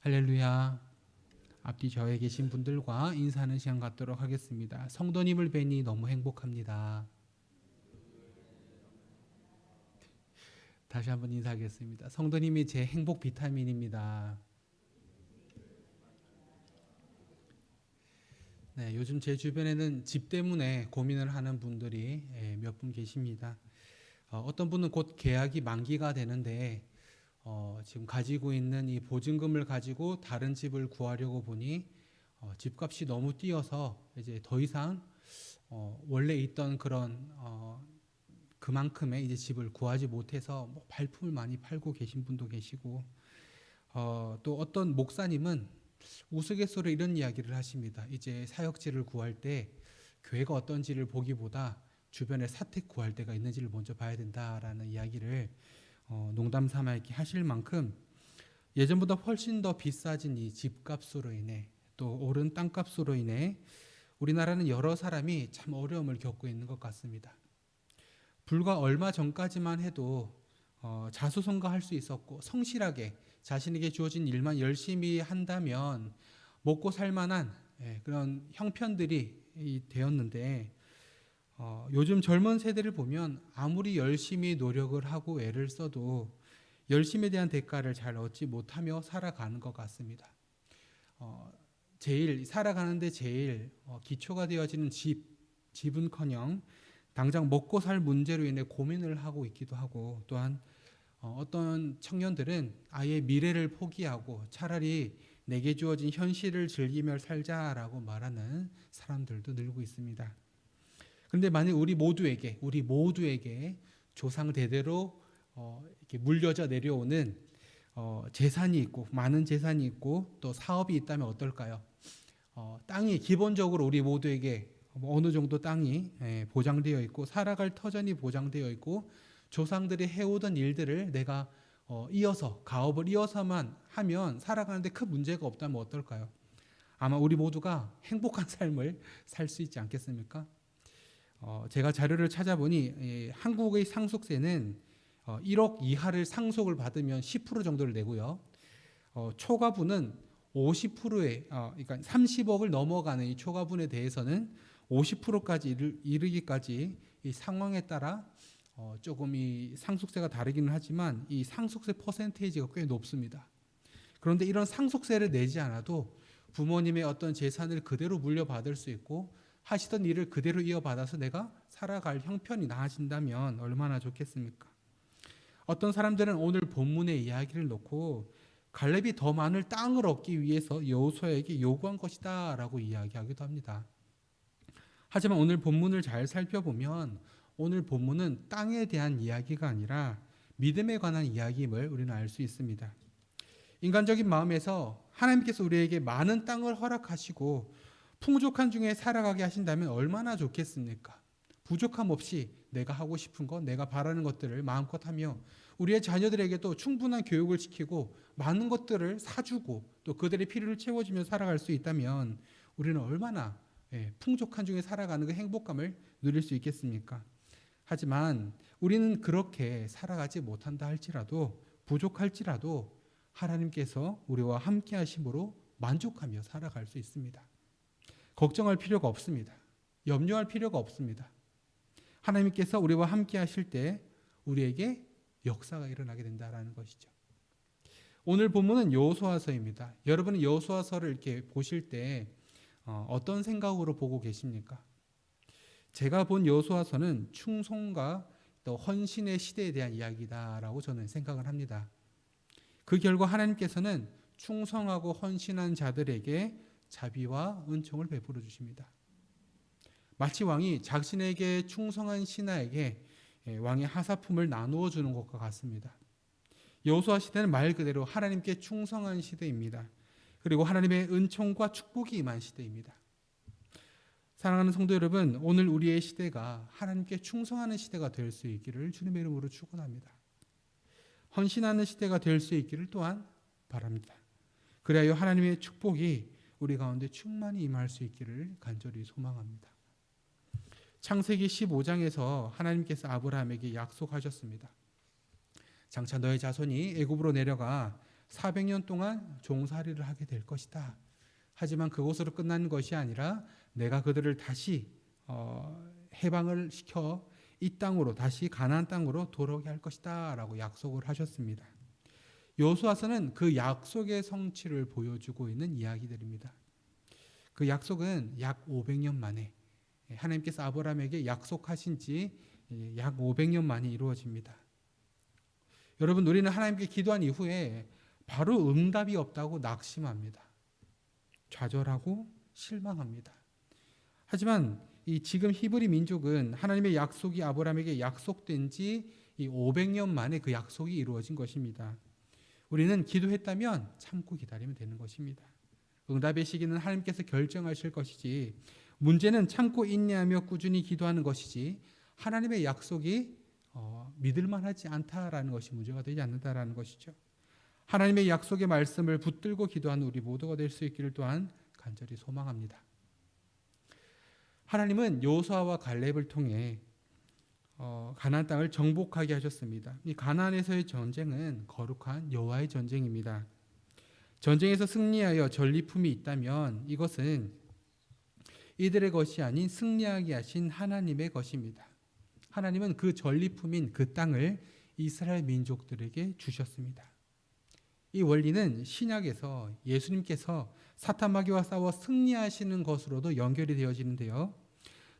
할렐루야. 앞뒤 저에 계신 분들과 인사하는 시간 갖도록 하겠습니다. 성도님을 뵈니 너무 행복합니다. 다시 한번 인사하겠습니다. 성도님이 제 행복 비타민입니다. 네, 요즘 제 주변에는 집 때문에 고민을 하는 분들이 몇 분 계십니다. 어떤 분은 곧 계약이 만기가 되는데 지금 가지고 있는 이 보증금을 가지고 다른 집을 구하려고 보니 집값이 너무 뛰어서 이제 더 이상 원래 있던 그런 그만큼의 이제 집을 구하지 못해서 뭐 발품을 많이 팔고 계신 분도 계시고 또 어떤 목사님은 우스갯소리로 이런 이야기를 하십니다. 이제 사역지를 구할 때 교회가 어떤지를 보기보다 주변에 사택 구할 데가 있는지를 먼저 봐야 된다라는 이야기를 농담 삼아 이렇게 하실 만큼 예전보다 훨씬 더 비싸진 이 집값으로 인해 또 오른 땅값으로 인해 우리나라는 여러 사람이 참 어려움을 겪고 있는 것 같습니다. 불과 얼마 전까지만 해도 자수성가할 수 있었고 성실하게 자신에게 주어진 일만 열심히 한다면 먹고 살 만한 그런 형편들이 되었는데 요즘 젊은 세대를 보면 아무리 열심히 노력을 하고 애를 써도 열심에 대한 대가를 잘 얻지 못하며 살아가는 것 같습니다. 제일 살아가는데 제일 기초가 되어지는 집은커녕 당장 먹고 살 문제로 인해 고민을 하고 있기도 하고 또한 어떤 청년들은 아예 미래를 포기하고 차라리 내게 주어진 현실을 즐기며 살자라고 말하는 사람들도 늘고 있습니다. 그런데 만약 우리 모두에게 조상 대대로 이렇게 물려져 내려오는 재산이 있고 많은 재산이 있고 또 사업이 있다면 어떨까요? 땅이 기본적으로 우리 모두에게 어느 정도 땅이 보장되어 있고 살아갈 터전이 보장되어 있고 조상들이 해오던 일들을 내가 이어서 가업을 이어서만 하면 살아가는데 큰 문제가 없다면 어떨까요? 아마 우리 모두가 행복한 삶을 살 수 있지 않겠습니까? 제가 자료를 찾아보니 한국의 상속세는 1억 이하를 상속을 받으면 10% 정도를 내고요. 초과분은 50%에 그러니까 30억을 넘어가는 이 초과분에 대해서는 50%까지 이르기까지 이 상황에 따라 조금 이 상속세가 다르기는 하지만 이 상속세 퍼센테이지가 꽤 높습니다. 그런데 이런 상속세를 내지 않아도 부모님의 어떤 재산을 그대로 물려받을 수 있고 하시던 일을 그대로 이어받아서 내가 살아갈 형편이 나아진다면 얼마나 좋겠습니까? 어떤 사람들은 오늘 본문의 이야기를 놓고 갈렙이 더 많은 땅을 얻기 위해서 여호수아에게 요구한 것이다 라고 이야기하기도 합니다. 하지만 오늘 본문을 잘 살펴보면 오늘 본문은 땅에 대한 이야기가 아니라 믿음에 관한 이야기임을 우리는 알 수 있습니다. 인간적인 마음에서 하나님께서 우리에게 많은 땅을 허락하시고 풍족한 중에 살아가게 하신다면 얼마나 좋겠습니까? 부족함 없이 내가 하고 싶은 것, 내가 바라는 것들을 마음껏 하며 우리의 자녀들에게도 충분한 교육을 시키고 많은 것들을 사주고 또 그들의 필요를 채워주며 살아갈 수 있다면 우리는 얼마나 풍족한 중에 살아가는 그 행복감을 누릴 수 있겠습니까? 하지만 우리는 그렇게 살아가지 못한다 할지라도 부족할지라도 하나님께서 우리와 함께 하심으로 만족하며 살아갈 수 있습니다. 걱정할 필요가 없습니다. 염려할 필요가 없습니다. 하나님께서 우리와 함께 하실 때 우리에게 역사가 일어나게 된다는 것이죠. 오늘 본문은 여호수아서입니다. 여러분은 여호수아서를 이렇게 보실 때 어떤 생각으로 보고 계십니까? 제가 본 여호수아서는 충성과 또 헌신의 시대에 대한 이야기다라고 저는 생각을 합니다. 그 결과 하나님께서는 충성하고 헌신한 자들에게 자비와 은총을 베풀어 주십니다. 마치 왕이 자신에게 충성한 신하에게 왕의 하사품을 나누어 주는 것과 같습니다. 여호수아 시대는 말 그대로 하나님께 충성한 시대입니다. 그리고 하나님의 은총과 축복이 임한 시대입니다. 사랑하는 성도 여러분, 오늘 우리의 시대가 하나님께 충성하는 시대가 될 수 있기를 주님의 이름으로 축원합니다. 헌신하는 시대가 될 수 있기를 또한 바랍니다. 그리하여 하나님의 축복이 우리 가운데 충만히 임할 수 있기를 간절히 소망합니다. 창세기 15장에서 하나님께서 아브라함에게 약속하셨습니다. 장차 너의 자손이 애굽으로 내려가 400년 동안 종살이를 하게 될 것이다. 하지만 그곳으로 끝나는 것이 아니라 내가 그들을 다시 해방을 시켜 이 땅으로 다시 가나안 땅으로 돌아오게 할 것이다 라고 약속을 하셨습니다. 여호수아서는 그 약속의 성취를 보여주고 있는 이야기들입니다. 그 약속은 약 500년 만에 하나님께서 아브라함에게 약속하신 지 약 500년 만에 이루어집니다. 여러분, 우리는 하나님께 기도한 이후에 바로 응답이 없다고 낙심합니다. 좌절하고 실망합니다. 하지만 이 지금 히브리 민족은 하나님의 약속이 아브라함에게 약속된 지 500년 만에 그 약속이 이루어진 것입니다. 우리는 기도했다면 참고 기다리면 되는 것입니다. 응답의 시기는 하나님께서 결정하실 것이지, 문제는 참고 인내하며 꾸준히 기도하는 것이지 하나님의 약속이 믿을만하지 않다라는 것이 문제가 되지 않는다라는 것이죠. 하나님의 약속의 말씀을 붙들고 기도하는 우리 모두가 될 수 있기를 또한 간절히 소망합니다. 하나님은 여호수아와 갈렙을 통해 가나안 땅을 정복하게 하셨습니다. 이 가나안에서의 전쟁은 거룩한 여호와의 전쟁입니다. 전쟁에서 승리하여 전리품이 있다면 이것은 이들의 것이 아닌 승리하게 하신 하나님의 것입니다. 하나님은 그 전리품인 그 땅을 이스라엘 민족들에게 주셨습니다. 이 원리는 신약에서 예수님께서 사탄 마귀와 싸워 승리하시는 것으로도 연결이 되어지는데요.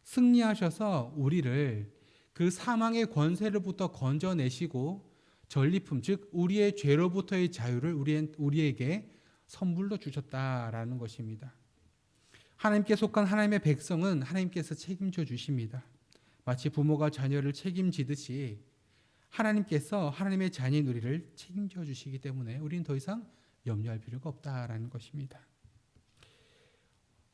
승리하셔서 우리를 그 사망의 권세로부터 건져내시고 전리품, 즉 우리의 죄로부터의 자유를 우리에게 선물로 주셨다라는 것입니다. 하나님께 속한 하나님의 백성은 하나님께서 책임져 주십니다. 마치 부모가 자녀를 책임지듯이 하나님께서 하나님의 자녀인 우리를 책임져 주시기 때문에 우리는 더 이상 염려할 필요가 없다라는 것입니다.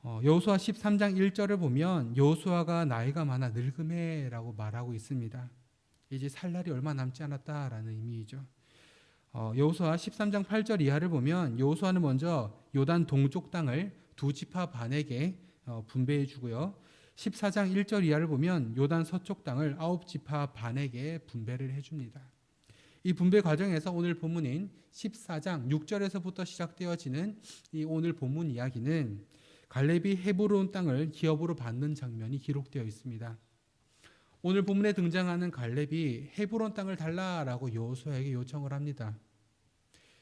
여호수아 13장 1절을 보면 여호수아가 나이가 많아 늙음해라고 말하고 있습니다. 이제 살 날이 얼마 남지 않았다라는 의미이죠. 여호수아 13장 8절 이하를 보면 여호수아는 먼저 요단 동쪽 땅을 두 지파 반에게 분배해 주고요. 14장 1절 이하를 보면 요단 서쪽 땅을 9지파 반에게 분배를 해줍니다. 이 분배 과정에서 오늘 본문인 14장 6절에서부터 시작되어지는 이 오늘 본문 이야기는 갈렙이 헤브론 땅을 기업으로 받는 장면이 기록되어 있습니다. 오늘 본문에 등장하는 갈렙이 헤브론 땅을 달라라고 여호수아에게 요청을 합니다.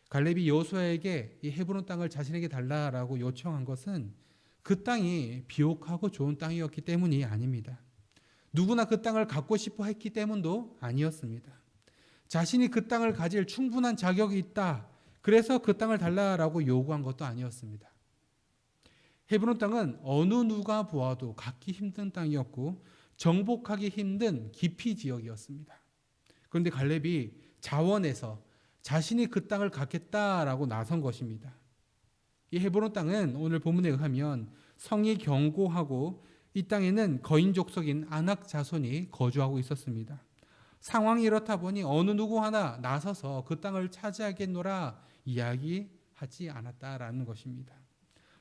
갈렙이 여호수아에게 이 헤브론 땅을 자신에게 달라라고 요청한 것은 그 땅이 비옥하고 좋은 땅이었기 때문이 아닙니다. 누구나 그 땅을 갖고 싶어 했기 때문도 아니었습니다. 자신이 그 땅을 가질 충분한 자격이 있다, 그래서 그 땅을 달라라고 요구한 것도 아니었습니다. 헤브론 땅은 어느 누가 보아도 갖기 힘든 땅이었고 정복하기 힘든 기피 지역이었습니다. 그런데 갈렙이 자원해서 자신이 그 땅을 갖겠다라고 나선 것입니다. 이 헤브론 땅은 오늘 본문에 의하면 성이 견고하고 이 땅에는 거인 족속인 아낙 자손이 거주하고 있었습니다. 상황이 이렇다 보니 어느 누구 하나 나서서 그 땅을 차지하겠노라 이야기하지 않았다라는 것입니다.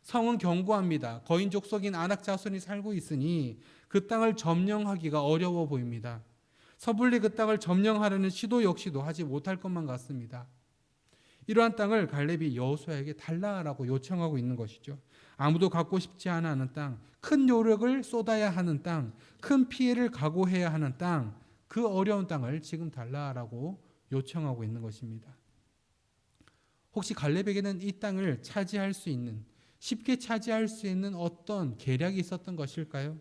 성은 견고합니다. 거인 족속인 아낙 자손이 살고 있으니 그 땅을 점령하기가 어려워 보입니다. 섣불리 그 땅을 점령하려는 시도 역시도 하지 못할 것만 같습니다. 이러한 땅을 갈렙이 여호수아에게 달라라고 요청하고 있는 것이죠. 아무도 갖고 싶지 않아 하는 땅, 큰 노력을 쏟아야 하는 땅, 큰 피해를 각오해야 하는 땅, 그 어려운 땅을 지금 달라라고 요청하고 있는 것입니다. 혹시 갈렙에게는 이 땅을 차지할 수 있는, 쉽게 차지할 수 있는 어떤 계략이 있었던 것일까요?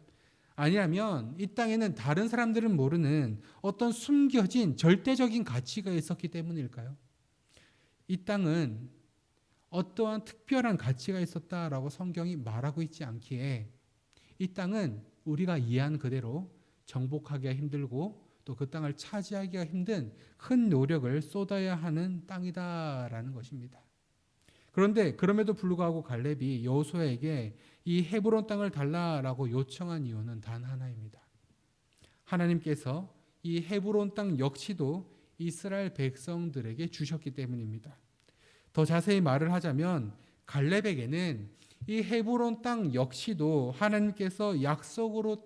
아니라면 이 땅에는 다른 사람들은 모르는 어떤 숨겨진 절대적인 가치가 있었기 때문일까요? 이 땅은 어떠한 특별한 가치가 있었다라고 성경이 말하고 있지 않기에 이 땅은 우리가 이해한 그대로 정복하기가 힘들고 또 그 땅을 차지하기가 힘든 큰 노력을 쏟아야 하는 땅이다라는 것입니다. 그런데 그럼에도 불구하고 갈렙이 여호수아에게 이 헤브론 땅을 달라라고 요청한 이유는 단 하나입니다. 하나님께서 이 헤브론 땅 역시도 이스라엘 백성들에게 주셨기 때문입니다. 더 자세히 말을 하자면 갈렙에게는 이 헤브론 땅 역시도 하나님께서 약속으로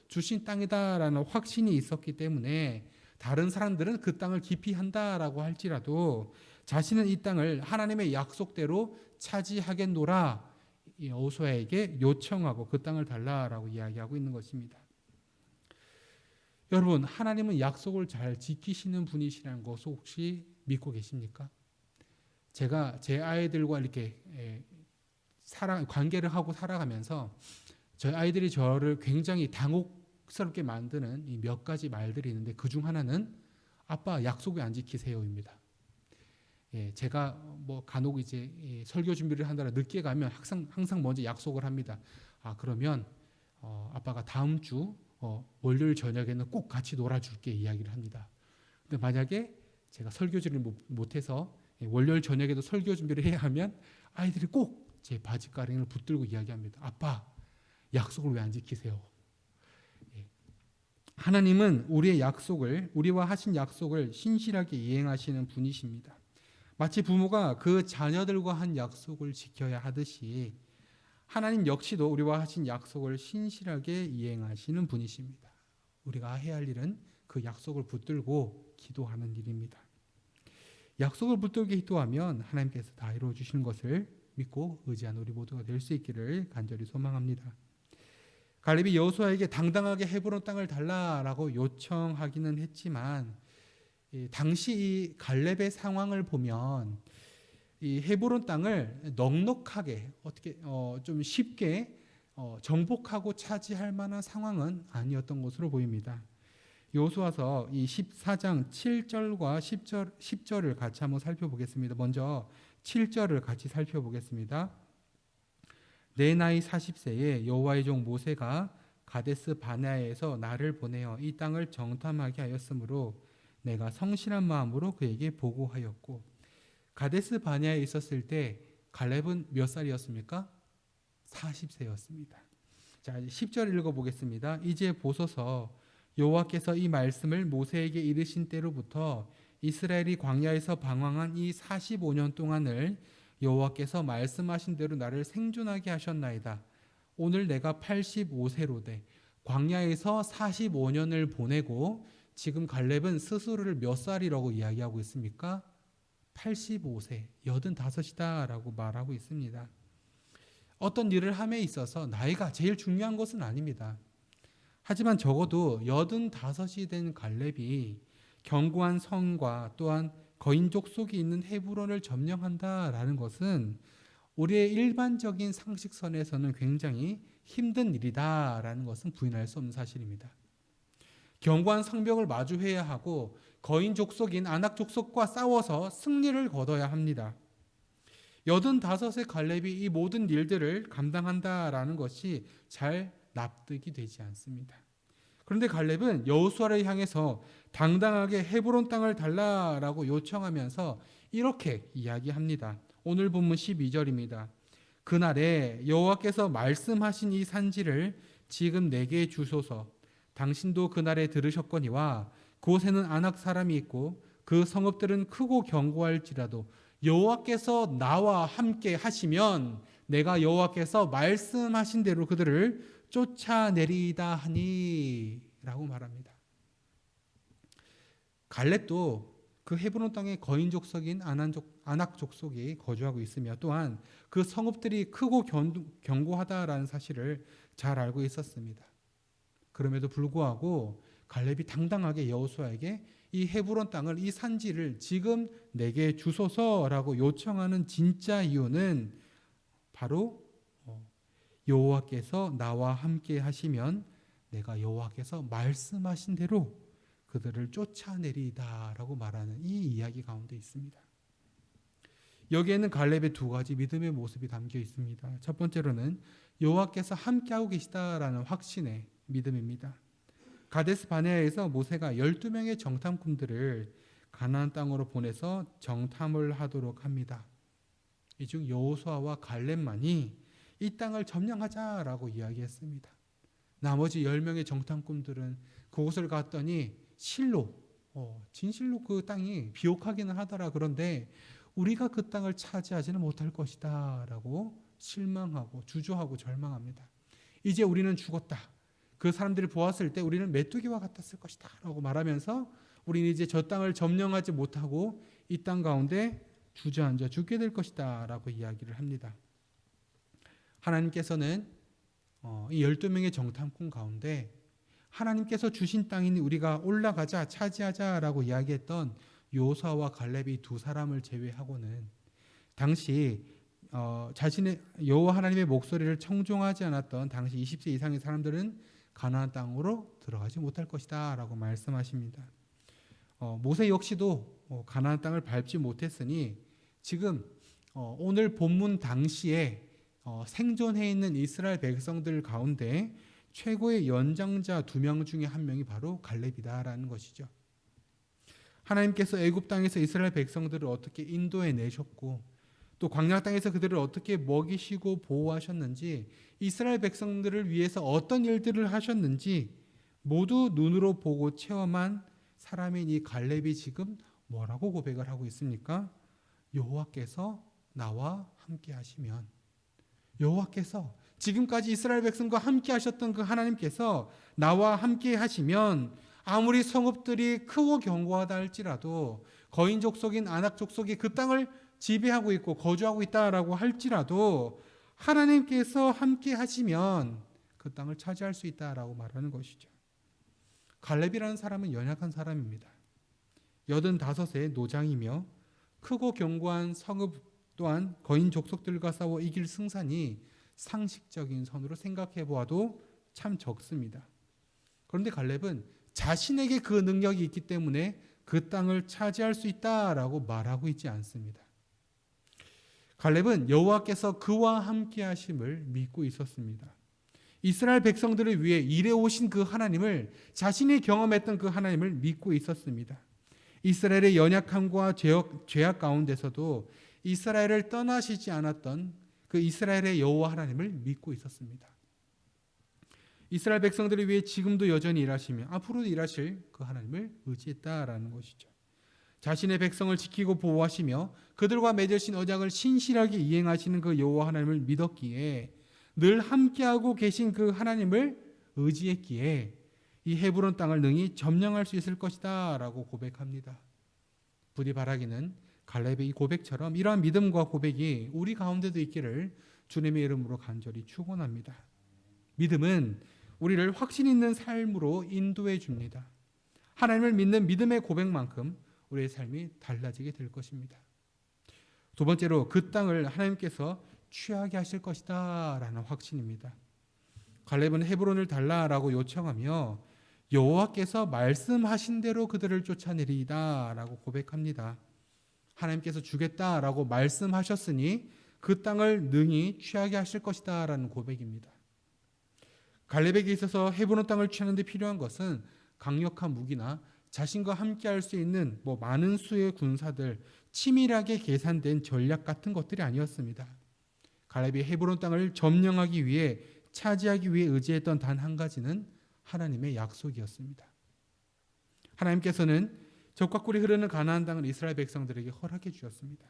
주신 땅이다라는 확신이 있었기 때문에 다른 사람들은 그 땅을 기피한다라고 할지라도 자신은 이 땅을 하나님의 약속대로 차지하겠노라 여호수아에게 요청하고 그 땅을 달라라고 이야기하고 있는 것입니다. 여러분, 하나님은 약속을 잘 지키시는 분이시라는 것을 혹시 믿고 계십니까? 제가 제 아이들과 이렇게 관계를 하고 살아가면서 저희 아이들이 저를 굉장히 당혹스럽게 만드는 이 몇 가지 말들이 있는데 그중 하나는 아빠 약속을 안 지키세요입니다. 제가 뭐 간혹 이제 설교 준비를 한다라 늦게 가면 항상 먼저 약속을 합니다. 그러면 아빠가 다음 주 월요일 저녁에는 꼭 같이 놀아줄게 이야기를 합니다. 근데 만약에 제가 설교지를 못해서 월요일 저녁에도 설교 준비를 해야 하면 아이들이 꼭 제 바지가랑이를 붙들고 이야기합니다. 아빠, 약속을 왜 안 지키세요? 하나님은 우리와 하신 약속을 신실하게 이행하시는 분이십니다. 마치 부모가 그 자녀들과 한 약속을 지켜야 하듯이 하나님 역시도 우리와 하신 약속을 신실하게 이행하시는 분이십니다. 우리가 해야 할 일은 그 약속을 붙들고 기도하는 일입니다. 약속을 붙들게 기도하면 하나님께서 다 이루어 주시는 것을 믿고 의지하는 우리 모두가 될 수 있기를 간절히 소망합니다. 갈렙이 여호수아에게 당당하게 헤브론 땅을 달라라고 요청하기는 했지만 당시 이 갈렙의 상황을 보면 이 헤브론 땅을 넉넉하게 어떻게 좀 쉽게 정복하고 차지할 만한 상황은 아니었던 것으로 보입니다. 여호수아서 이 14장 7절과 10절을 같이 한번 살펴보겠습니다. 먼저 7절을 같이 살펴보겠습니다. 내 나이 40세에 여호와의 종 모세가 가데스 바네아에서 나를 보내어 이 땅을 정탐하게 하였으므로 내가 성실한 마음으로 그에게 보고하였고, 가데스 바네아에 있었을 때 갈렙은 몇 살이었습니까? 40세였습니다. 자, 10절 읽어보겠습니다. 이제 보소서, 여호와께서 이 말씀을 모세에게 이르신 때로부터 이스라엘이 광야에서 방황한 이 45년 동안을 여호와께서 말씀하신 대로 나를 생존하게 하셨나이다. 오늘 내가 85세로되 광야에서 45년을 보내고 지금 갈렙은 스스로를 몇 살이라고 이야기하고 있습니까? 85세, 85이다 라고 말하고 있습니다. 어떤 일을 함에 있어서 나이가 제일 중요한 것은 아닙니다. 하지만 적어도 85이 된 갈렙이 견고한 성과 또한 거인족 속에 있는 헤브론을 점령한다라는 것은 우리의 일반적인 상식선에서는 굉장히 힘든 일이다라는 것은 부인할 수 없는 사실입니다. 견고한 성벽을 마주해야 하고 거인 족속인 아낙 족속과 싸워서 승리를 거둬야 합니다. 85의 갈렙이 이 모든 일들을 감당한다라는 것이 잘 납득이 되지 않습니다. 그런데 갈렙은 여호수아를 향해서 당당하게 헤브론 땅을 달라라고 요청하면서 이렇게 이야기합니다. 오늘 본문 12절입니다. 그날에 여호와께서 말씀하신 이 산지를 지금 내게 주소서. 당신도 그날에 들으셨거니와 그곳에는 아낙 사람이 있고 그 성읍들은 크고 견고할지라도 여호와께서 나와 함께 하시면 내가 여호와께서 말씀하신 대로 그들을 쫓아내리다 하니 라고 말합니다. 갈렙도 그 헤브론 땅에 거인 족속인 아낙 족속이 거주하고 있으며 또한 그 성읍들이 크고 견고하다라는 사실을 잘 알고 있었습니다. 그럼에도 불구하고 갈렙이 당당하게 여호수아에게 이 헤브론 땅을, 이 산지를 지금 내게 주소서라고 요청하는 진짜 이유는 바로 여호와께서 나와 함께 하시면 내가 여호와께서 말씀하신 대로 그들을 쫓아내리다라고 말하는 이 이야기 가운데 있습니다. 여기에는 갈렙의 두 가지 믿음의 모습이 담겨 있습니다. 첫 번째로는 여호와께서 함께하고 계시다라는 확신의 믿음입니다. 가데스 바네아에서 모세가 12명의 정탐꾼들을 가나안 땅으로 보내서 정탐을 하도록 합니다. 이 중 여호수아와 갈렙만이 이 땅을 점령하자라고 이야기했습니다. 나머지 10명의 정탐꾼들은 그곳을 갔더니 진실로 그 땅이 비옥하기는 하더라. 그런데 우리가 그 땅을 차지하지는 못할 것이다 라고 실망하고 주저하고 절망합니다. 이제 우리는 죽었다. 그 사람들이 보았을 때 우리는 메뚜기와 같았을 것이다 라고 말하면서 우리는 이제 저 땅을 점령하지 못하고 이 땅 가운데 주저앉아 죽게 될 것이다 라고 이야기를 합니다. 하나님께서는 이 12명의 정탐꾼 가운데 하나님께서 주신 땅인 우리가 올라가자 차지하자라고 이야기했던 요수아와 갈렙이 두 사람을 제외하고는 당시 자신의 여호와 하나님의 목소리를 청종하지 않았던 당시 20세 이상의 사람들은 가나안 땅으로 들어가지 못할 것이다 라고 말씀하십니다. 모세 역시도 가나안 땅을 밟지 못했으니 지금 오늘 본문 당시에 생존해 있는 이스라엘 백성들 가운데 최고의 연장자 2명 중에 한 명이 바로 갈렙이다라는 것이죠. 하나님께서 애굽 땅에서 이스라엘 백성들을 어떻게 인도해 내셨고 또 광야 땅에서 그들을 어떻게 먹이시고 보호하셨는지 이스라엘 백성들을 위해서 어떤 일들을 하셨는지 모두 눈으로 보고 체험한 사람인 이 갈렙이 지금 뭐라고 고백을 하고 있습니까? 여호와께서 나와 함께 하시면, 여호와께서 지금까지 이스라엘 백성과 함께 하셨던 그 하나님께서 나와 함께 하시면 아무리 성읍들이 크고 견고하다 할지라도 거인 족속인 아낙 족속이 그 땅을 지배하고 있고 거주하고 있다라고 할지라도 하나님께서 함께 하시면 그 땅을 차지할 수 있다라고 말하는 것이죠. 갈렙이라는 사람은 연약한 사람입니다. 85세 노장이며 크고 견고한 성읍 또한 거인 족속들과 싸워 이길 승산이 상식적인 선으로 생각해 보아도 참 적습니다. 그런데 갈렙은 자신에게 그 능력이 있기 때문에 그 땅을 차지할 수 있다라고 말하고 있지 않습니다. 갈렙은 여호와께서 그와 함께 하심을 믿고 있었습니다. 이스라엘 백성들을 위해 일해 오신 그 하나님을, 자신이 경험했던 그 하나님을 믿고 있었습니다. 이스라엘의 연약함과 죄악 가운데서도 이스라엘을 떠나시지 않았던 그 이스라엘의 여호와 하나님을 믿고 있었습니다. 이스라엘 백성들을 위해 지금도 여전히 일하시며 앞으로도 일하실 그 하나님을 의지했다라는 것이죠. 자신의 백성을 지키고 보호하시며 그들과 맺으신 언약을 신실하게 이행하시는 그 여호와 하나님을 믿었기에, 늘 함께하고 계신 그 하나님을 의지했기에 이 헤브론 땅을 능히 점령할 수 있을 것이다 라고 고백합니다. 부디 바라기는 갈렙의 이 고백처럼 이러한 믿음과 고백이 우리 가운데도 있기를 주님의 이름으로 간절히 축원합니다. 믿음은 우리를 확신 있는 삶으로 인도해 줍니다. 하나님을 믿는 믿음의 고백만큼 우리의 삶이 달라지게 될 것입니다. 두 번째로 그 땅을 하나님께서 취하게 하실 것이다 라는 확신입니다. 갈렙은 헤브론을 달라라고 요청하며 여호와께서 말씀하신 대로 그들을 쫓아내리이다 라고 고백합니다. 하나님께서 주겠다라고 말씀하셨으니 그 땅을 능히 취하게 하실 것이다 라는 고백입니다. 갈렙에게 있어서 헤브론 땅을 취하는 데 필요한 것은 강력한 무기나 자신과 함께 할 수 있는 많은 수의 군사들, 치밀하게 계산된 전략 같은 것들이 아니었습니다. 갈렙이 헤브론 땅을 점령하기 위해, 차지하기 위해 의지했던 단 한 가지는 하나님의 약속이었습니다. 하나님께서는 적과 꿀이 흐르는 가나안 땅을 이스라엘 백성들에게 허락해 주셨습니다.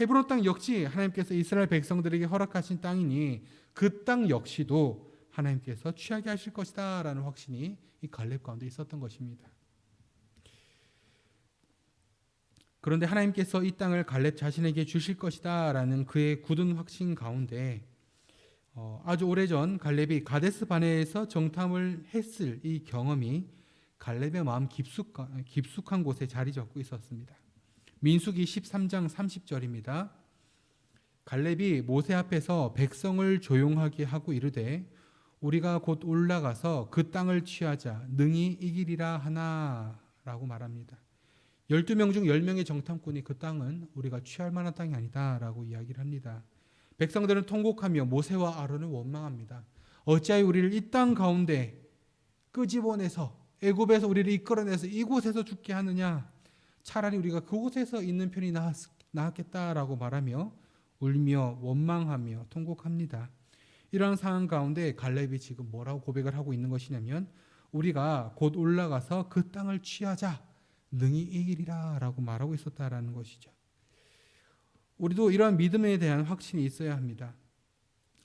헤브론 땅 역시 하나님께서 이스라엘 백성들에게 허락하신 땅이니 그 땅 역시도 하나님께서 취하게 하실 것이다 라는 확신이 이 갈렙 가운데 있었던 것입니다. 그런데 하나님께서 이 땅을 갈렙 자신에게 주실 것이다 라는 그의 굳은 확신 가운데 아주 오래전 갈렙이 가데스 바네에서 정탐을 했을 이 경험이 갈렙의 마음 깊숙한 곳에 자리 잡고 있었습니다. 민수기 13장 30절입니다. 갈렙이 모세 앞에서 백성을 조용하게 하고 이르되 우리가 곧 올라가서 그 땅을 취하자 능히 이기리라 하나 라고 말합니다. 12명 중 10명의 정탐꾼이 그 땅은 우리가 취할 만한 땅이 아니다 라고 이야기를 합니다. 백성들은 통곡하며 모세와 아론을 원망합니다. 어찌하여 우리를 이 땅 가운데 끄집어내서 애굽에서 우리를 이끌어내서 이곳에서 죽게 하느냐, 차라리 우리가 그곳에서 있는 편이 나았겠다라고 말하며 울며 원망하며 통곡합니다. 이러한 상황 가운데 갈렙이 지금 뭐라고 고백을 하고 있는 것이냐면 우리가 곧 올라가서 그 땅을 취하자 능히 이기리라 라고 말하고 있었다라는 것이죠. 우리도 이러한 믿음에 대한 확신이 있어야 합니다.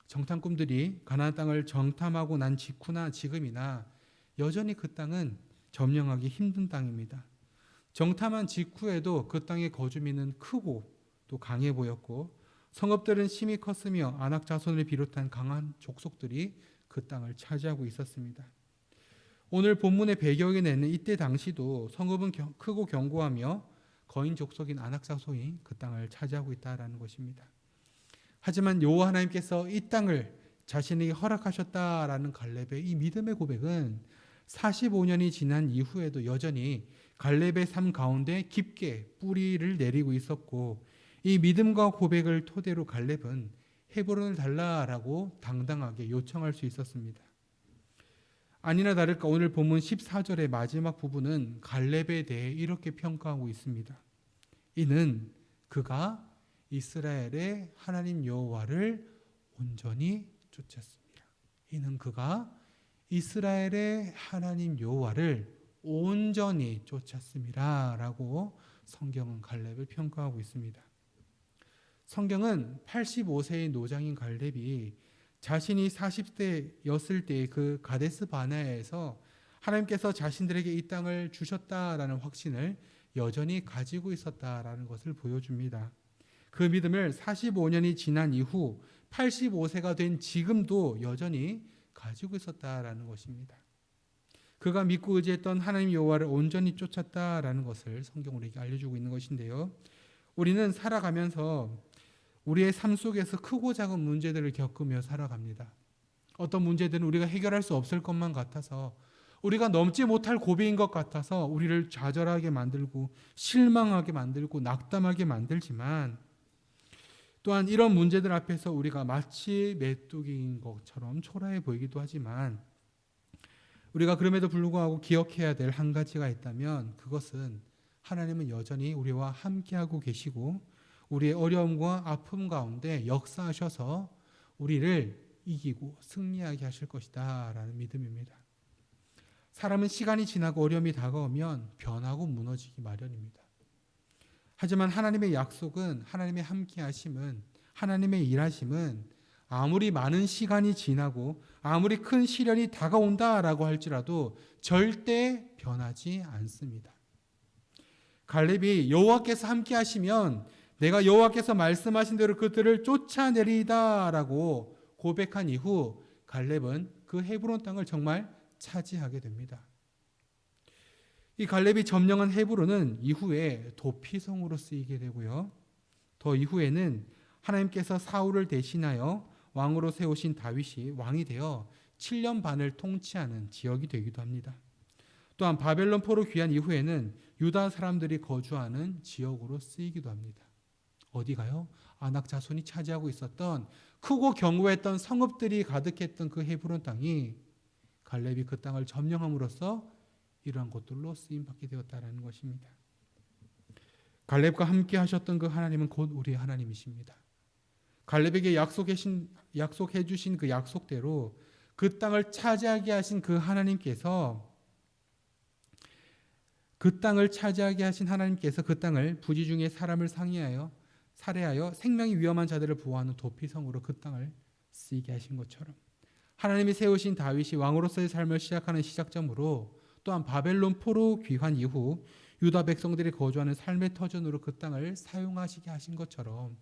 정탐꾼들이 가나안 땅을 정탐하고 난 직후나 지금이나 여전히 그 땅은 점령하기 힘든 땅입니다. 정탐한 직후에도 그 땅의 거주민은 크고 또 강해 보였고 성읍들은 심히 컸으며 아낙 자손을 비롯한 강한 족속들이 그 땅을 차지하고 있었습니다. 오늘 본문의 배경에 내는 이때 당시도 성읍은 크고 견고하며 거인 족속인 아낙 자손이 그 땅을 차지하고 있다라는 것입니다. 하지만 여호와 하나님께서 이 땅을 자신에게 허락하셨다라는 갈렙의 이 믿음의 고백은 45년이 지난 이후에도 여전히 갈렙의 삶 가운데 깊게 뿌리를 내리고 있었고, 이 믿음과 고백을 토대로 갈렙은 헤브론을 달라라고 당당하게 요청할 수 있었습니다. 아니나 다를까 오늘 본문 14절의 마지막 부분은 갈렙에 대해 이렇게 평가하고 있습니다. 이는 그가 이스라엘의 하나님 여호와를 온전히 쫓았습니다. 이는 그가 이스라엘의 하나님 여호와를 온전히 쫓았습니다 라고 성경은 갈렙을 평가하고 있습니다. 성경은 85세의 노장인 갈렙이 자신이 40대였을 때 그 가데스 바네아에서 하나님께서 자신들에게 이 땅을 주셨다라는 확신을 여전히 가지고 있었다라는 것을 보여줍니다. 그 믿음을 45년이 지난 이후 85세가 된 지금도 여전히 가지고 있었다라는 것입니다. 그가 믿고 의지했던 하나님 여호와를 온전히 쫓았다라는 것을 성경 우리에게 알려주고 있는 것인데요. 우리는 살아가면서 우리의 삶 속에서 크고 작은 문제들을 겪으며 살아갑니다. 어떤 문제들은 우리가 해결할 수 없을 것만 같아서, 우리가 넘지 못할 고비인 것 같아서 우리를 좌절하게 만들고 실망하게 만들고 낙담하게 만들지만, 또한 이런 문제들 앞에서 우리가 마치 메뚜기인 것처럼 초라해 보이기도 하지만, 우리가 그럼에도 불구하고 기억해야 될 한 가지가 있다면 그것은 하나님은 여전히 우리와 함께하고 계시고 우리의 어려움과 아픔 가운데 역사하셔서 우리를 이기고 승리하게 하실 것이다 라는 믿음입니다. 사람은 시간이 지나고 어려움이 다가오면 변하고 무너지기 마련입니다. 하지만 하나님의 약속은, 하나님의 함께하심은, 하나님의 일하심은 아무리 많은 시간이 지나고 아무리 큰 시련이 다가온다라고 할지라도 절대 변하지 않습니다. 갈렙이 여호와께서 함께하시면 내가 여호와께서 말씀하신 대로 그들을 쫓아내리다라고 고백한 이후 갈렙은 그 헤브론 땅을 정말 차지하게 됩니다. 이 갈렙이 점령한 헤브론은 이후에 도피성으로 쓰이게 되고요. 더 이후에는 하나님께서 사울을 대신하여 왕으로 세우신 다윗이 왕이 되어 7년 반을 통치하는 지역이 되기도 합니다. 또한 바벨론 포로 귀환 이후에는 유다 사람들이 거주하는 지역으로 쓰이기도 합니다. 어디가요? 아낙 자손이 차지하고 있었던 크고 견고했던 성읍들이 가득했던 그 헤브론 땅이 갈렙이 그 땅을 점령함으로써 이러한 곳들로 쓰임받게 되었다는 것입니다. 갈렙과 함께 하셨던 그 하나님은 곧 우리의 하나님이십니다. 갈렙에게 약속해 주신 그 약속대로 그 땅을 차지하게 하신 그 하나님께서 그 땅을 부지 중에 사람을 살해하여 생명이 위험한 자들을 보호하는 도피성으로 그 땅을 쓰이게 하신 것처럼, 하나님이 세우신 다윗이 왕으로서의 삶을 시작하는 시작점으로, 또한 바벨론 포로 귀환 이후 유다 백성들이 거주하는 삶의 터전으로 그 땅을 사용하시게 하신 것처럼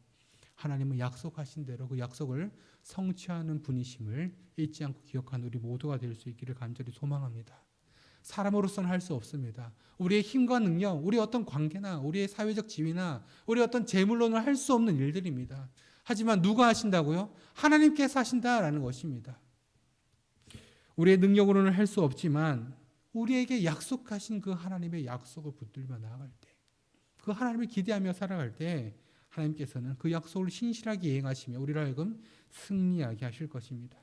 하나님은 약속하신 대로 그 약속을 성취하는 분이심을 잊지 않고 기억하는 우리 모두가 될 수 있기를 간절히 소망합니다. 사람으로서는 할 수 없습니다. 우리의 힘과 능력, 우리의 어떤 관계나 우리의 사회적 지위나 우리의 어떤 재물로는 할 수 없는 일들입니다. 하지만 누가 하신다고요? 하나님께서 하신다라는 것입니다. 우리의 능력으로는 할 수 없지만 우리에게 약속하신 그 하나님의 약속을 붙들며 나아갈 때, 그 하나님을 기대하며 살아갈 때 하나님께서는 그 약속을 신실하게 이행하시며 우리를 하여금 승리하게 하실 것입니다.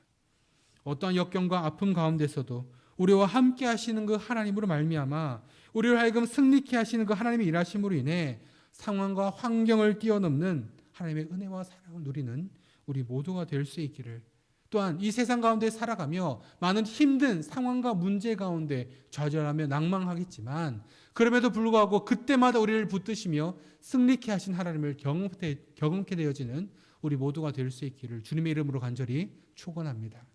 어떠한 역경과 아픔 가운데서도 우리와 함께 하시는 그 하나님으로 말미암아 우리를 하여금 승리케 하시는 그 하나님의 일하심으로 인해 상황과 환경을 뛰어넘는 하나님의 은혜와 사랑을 누리는 우리 모두가 될 수 있기를, 또한 이 세상 가운데 살아가며 많은 힘든 상황과 문제 가운데 좌절하며 낭망하겠지만 그럼에도 불구하고 그때마다 우리를 붙드시며 승리케 하신 하나님을 경험케 되어지는 우리 모두가 될 수 있기를 주님의 이름으로 간절히 축원합니다.